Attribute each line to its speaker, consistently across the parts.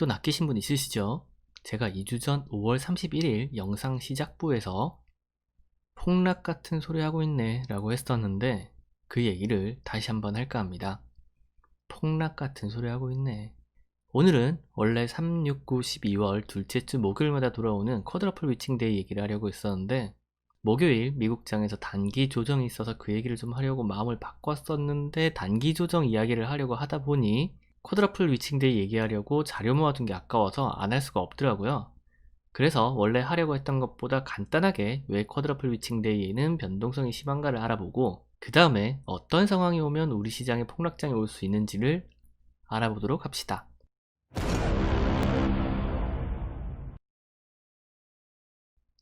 Speaker 1: 아직도 낚이신 분 있으시죠? 제가 2주 전 5월 31일 영상 시작부에서 폭락 같은 소리 하고 있네 라고 했었는데 그 얘기를 다시 한번 할까 합니다. 폭락 같은 소리 하고 있네. 오늘은 원래 3, 6, 9, 12월 둘째 주 목요일마다 돌아오는 쿼드러플 위칭데이 얘기를 하려고 했었는데 목요일 미국장에서 단기 조정이 있어서 그 얘기를 좀 하려고 마음을 바꿨었는데 단기 조정 이야기를 하려고 하다 보니 쿼드러플 위칭데이 얘기하려고 자료 모아둔 게 아까워서 안 할 수가 없더라고요. 그래서 원래 하려고 했던 것보다 간단하게 왜 쿼드러플 위칭데이에는 변동성이 심한가를 알아보고 그 다음에 어떤 상황이 오면 우리 시장에 폭락장이 올 수 있는지를 알아보도록 합시다.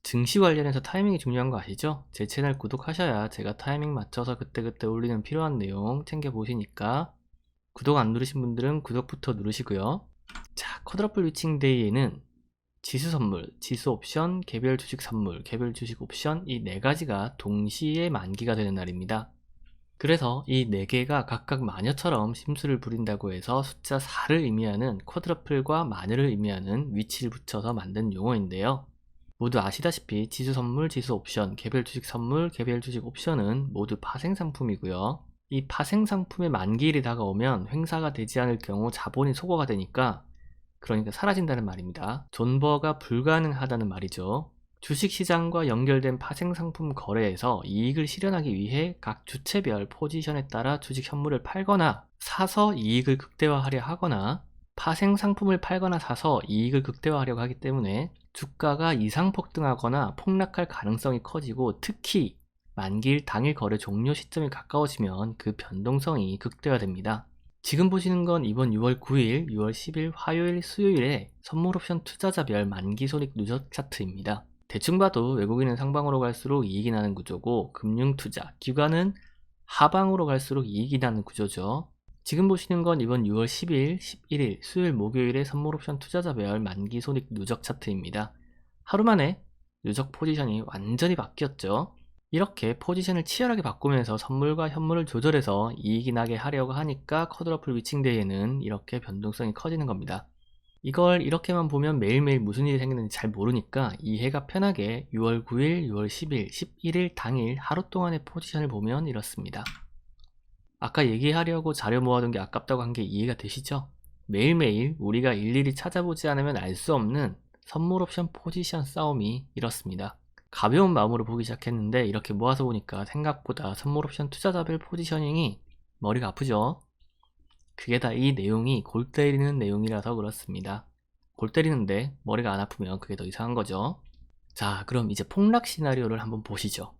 Speaker 1: 증시 관련해서 타이밍이 중요한 거 아시죠? 제 채널 구독하셔야 제가 타이밍 맞춰서 그때그때 올리는 필요한 내용 챙겨보시니까 구독 안 누르신 분들은 구독부터 누르시고요. 자, 쿼드러플 위칭데이에는 지수 선물, 지수 옵션, 개별 주식 선물, 개별 주식 옵션 이 네 가지가 동시에 만기가 되는 날입니다. 그래서 이 네 개가 각각 마녀처럼 심수를 부린다고 해서 숫자 4를 의미하는 쿼드러플과 마녀를 의미하는 위치를 붙여서 만든 용어인데요. 모두 아시다시피 지수 선물, 지수 옵션, 개별 주식 선물, 개별 주식 옵션은 모두 파생 상품이고요. 이 파생 상품의 만기일이 다가오면 횡사가 되지 않을 경우 자본이 소거가 되니까 그러니까 사라진다는 말입니다. 존버가 불가능하다는 말이죠. 주식시장과 연결된 파생상품 거래에서 이익을 실현하기 위해 각 주체별 포지션에 따라 주식 현물을 팔거나 사서 이익을 극대화하려 하거나 파생상품을 팔거나 사서 이익을 극대화하려고 하기 때문에 주가가 이상 폭등하거나 폭락할 가능성이 커지고 특히 만기일 당일 거래 종료 시점이 가까워지면 그 변동성이 극대화됩니다. 지금 보시는 건 이번 6월 9일, 6월 10일 화요일, 수요일에 선물옵션 투자자별 만기 손익 누적 차트입니다. 대충 봐도 외국인은 상방으로 갈수록 이익이 나는 구조고 금융투자, 기관은 하방으로 갈수록 이익이 나는 구조죠. 지금 보시는 건 이번 6월 10일, 11일, 수요일, 목요일의 선물옵션 투자자별 만기 손익 누적 차트입니다. 하루 만에 누적 포지션이 완전히 바뀌었죠. 이렇게 포지션을 치열하게 바꾸면서 선물과 현물을 조절해서 이익이 나게 하려고 하니까 쿼드러플 위칭데이에는 이렇게 변동성이 커지는 겁니다. 이걸 이렇게만 보면 매일매일 무슨 일이 생기는지 잘 모르니까 이해가 편하게 6월 9일, 6월 10일, 11일 당일 하루 동안의 포지션을 보면 이렇습니다. 아까 얘기하려고 자료 모아둔 게 아깝다고 한 게 이해가 되시죠? 매일매일 우리가 일일이 찾아보지 않으면 알 수 없는 선물 옵션 포지션 싸움이 이렇습니다. 가벼운 마음으로 보기 시작했는데 이렇게 모아서 보니까 생각보다 선물 옵션 투자자별 포지셔닝이 머리가 아프죠? 그게 다 이 내용이 골 때리는 내용이라서 그렇습니다. 골 때리는데 머리가 안 아프면 그게 더 이상한 거죠. 자, 그럼 이제 폭락 시나리오를 한번 보시죠.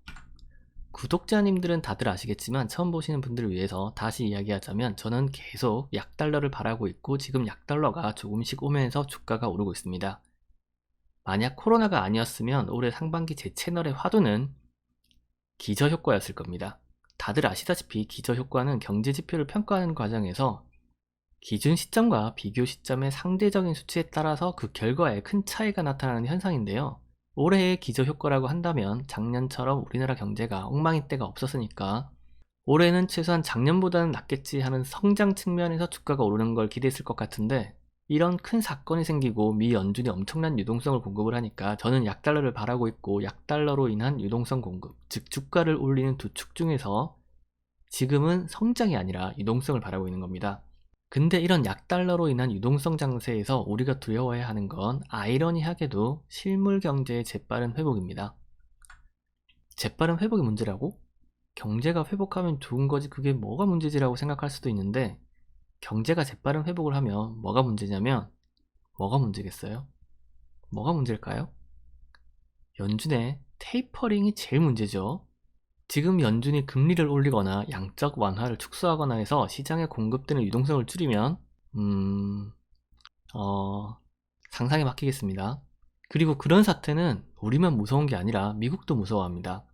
Speaker 1: 구독자님들은 다들 아시겠지만 처음 보시는 분들을 위해서 다시 이야기하자면 저는 계속 약달러를 바라고 있고 지금 약달러가 조금씩 오면서 주가가 오르고 있습니다. 만약 코로나가 아니었으면 올해 상반기 제 채널의 화두는 기저효과였을 겁니다. 다들 아시다시피 기저효과는 경제지표를 평가하는 과정에서 기준 시점과 비교 시점의 상대적인 수치에 따라서 그 결과에 큰 차이가 나타나는 현상인데요. 올해의 기저효과라고 한다면 작년처럼 우리나라 경제가 엉망인 때가 없었으니까 올해는 최소한 작년보다는 낫겠지 하는 성장 측면에서 주가가 오르는 걸 기대했을 것 같은데 이런 큰 사건이 생기고 미 연준이 엄청난 유동성을 공급을 하니까 저는 약달러를 바라고 있고 약달러로 인한 유동성 공급, 즉 주가를 올리는 두 축 중에서 지금은 성장이 아니라 유동성을 바라고 있는 겁니다. 근데 이런 약달러로 인한 유동성 장세에서 우리가 두려워해야 하는 건 아이러니하게도 실물 경제의 재빠른 회복입니다. 재빠른 회복이 문제라고? 경제가 회복하면 좋은 거지 그게 뭐가 문제지라고 생각할 수도 있는데 경제가 재빠른 회복을 하면 뭐가 문제냐면 뭐가 문제겠어요? 뭐가 문제일까요? 연준의 테이퍼링이 제일 문제죠. 지금 연준이 금리를 올리거나 양적 완화를 축소하거나 해서 시장에 공급되는 유동성을 줄이면 상상에 맡기겠습니다. 그리고 그런 사태는 우리만 무서운 게 아니라 미국도 무서워합니다.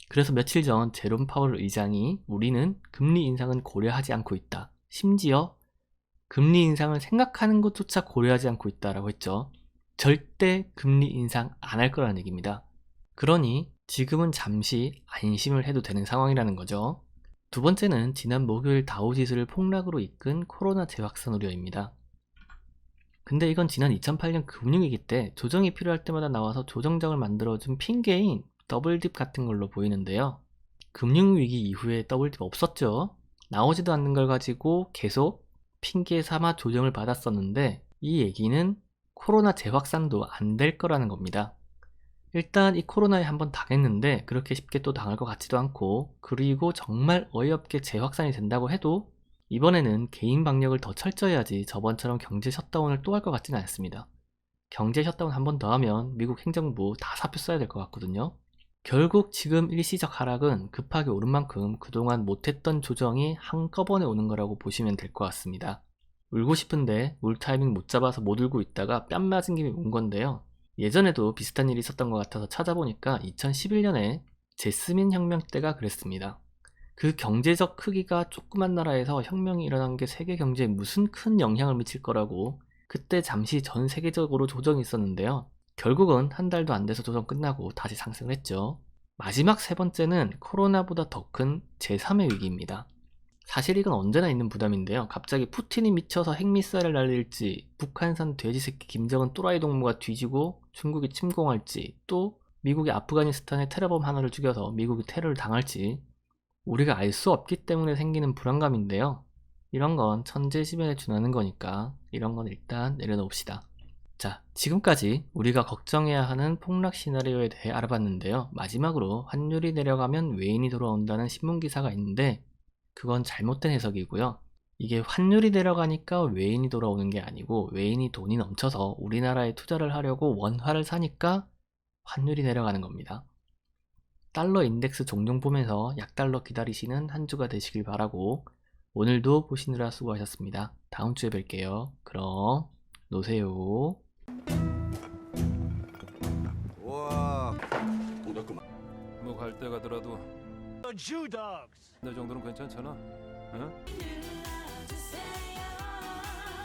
Speaker 1: 그래서 며칠 전 제롬 파월 의장이 우리는 금리 인상은 고려하지 않고 있다. 심지어 금리 인상을 생각하는 것조차 고려하지 않고 있다라고 했죠. 절대 금리 인상 안 할 거라는 얘기입니다. 그러니 지금은 잠시 안심을 해도 되는 상황이라는 거죠. 두 번째는 지난 목요일 다우지수를 폭락으로 이끈 코로나 재확산 우려입니다. 근데 이건 지난 2008년 금융위기 때 조정이 필요할 때마다 나와서 조정장을 만들어준 핑계인 더블딥 같은 걸로 보이는데요. 금융위기 이후에 더블딥 없었죠. 나오지도 않는 걸 가지고 계속 핑계 삼아 조정을 받았었는데 이 얘기는 코로나 재확산도 안 될 거라는 겁니다. 일단 이 코로나에 한번 당했는데 그렇게 쉽게 또 당할 것 같지도 않고, 그리고 정말 어이없게 재확산이 된다고 해도 이번에는 개인 방역을 더 철저히 하지 저번처럼 경제 셧다운을 또 할 것 같지는 않습니다. 경제 셧다운 한 번 더 하면 미국 행정부 다 사표 써야 될 것 같거든요. 결국 지금 일시적 하락은 급하게 오른 만큼 그동안 못했던 조정이 한꺼번에 오는 거라고 보시면 될 것 같습니다. 울고 싶은데 울 타이밍 못 잡아서 못 울고 있다가 뺨 맞은 김에 운 건데요. 예전에도 비슷한 일이 있었던 것 같아서 찾아보니까 2011년에 제스민 혁명 때가 그랬습니다. 그 경제적 크기가 조그만 나라에서 혁명이 일어난 게 세계 경제에 무슨 큰 영향을 미칠 거라고 그때 잠시 전 세계적으로 조정이 있었는데요. 결국은 한 달도 안 돼서 조정 끝나고 다시 상승을 했죠. 마지막 세 번째는 코로나보다 더 큰 제3의 위기입니다. 사실 이건 언제나 있는 부담인데요. 갑자기 푸틴이 미쳐서 핵미사일을 날릴지, 북한산 돼지새끼 김정은 또라이 동무가 뒤지고 중국이 침공할지, 또 미국이 아프가니스탄에 테러범 하나를 죽여서 미국이 테러를 당할지 우리가 알 수 없기 때문에 생기는 불안감인데요. 이런 건 천재지변에 준하는 거니까 이런 건 일단 내려놓읍시다. 자, 지금까지 우리가 걱정해야 하는 폭락 시나리오에 대해 알아봤는데요. 마지막으로 환율이 내려가면 외인이 돌아온다는 신문기사가 있는데 그건 잘못된 해석이고요. 이게 환율이 내려가니까 외인이 돌아오는 게 아니고 외인이 돈이 넘쳐서 우리나라에 투자를 하려고 원화를 사니까 환율이 내려가는 겁니다. 달러 인덱스 종종 보면서 약달러 기다리시는 한 주가 되시길 바라고, 오늘도 보시느라 수고하셨습니다. 다음 주에 뵐게요. 그럼 노세요.
Speaker 2: 와,
Speaker 3: 뭐 갈 때 가더라도 내 정도는 괜찮잖아. 응?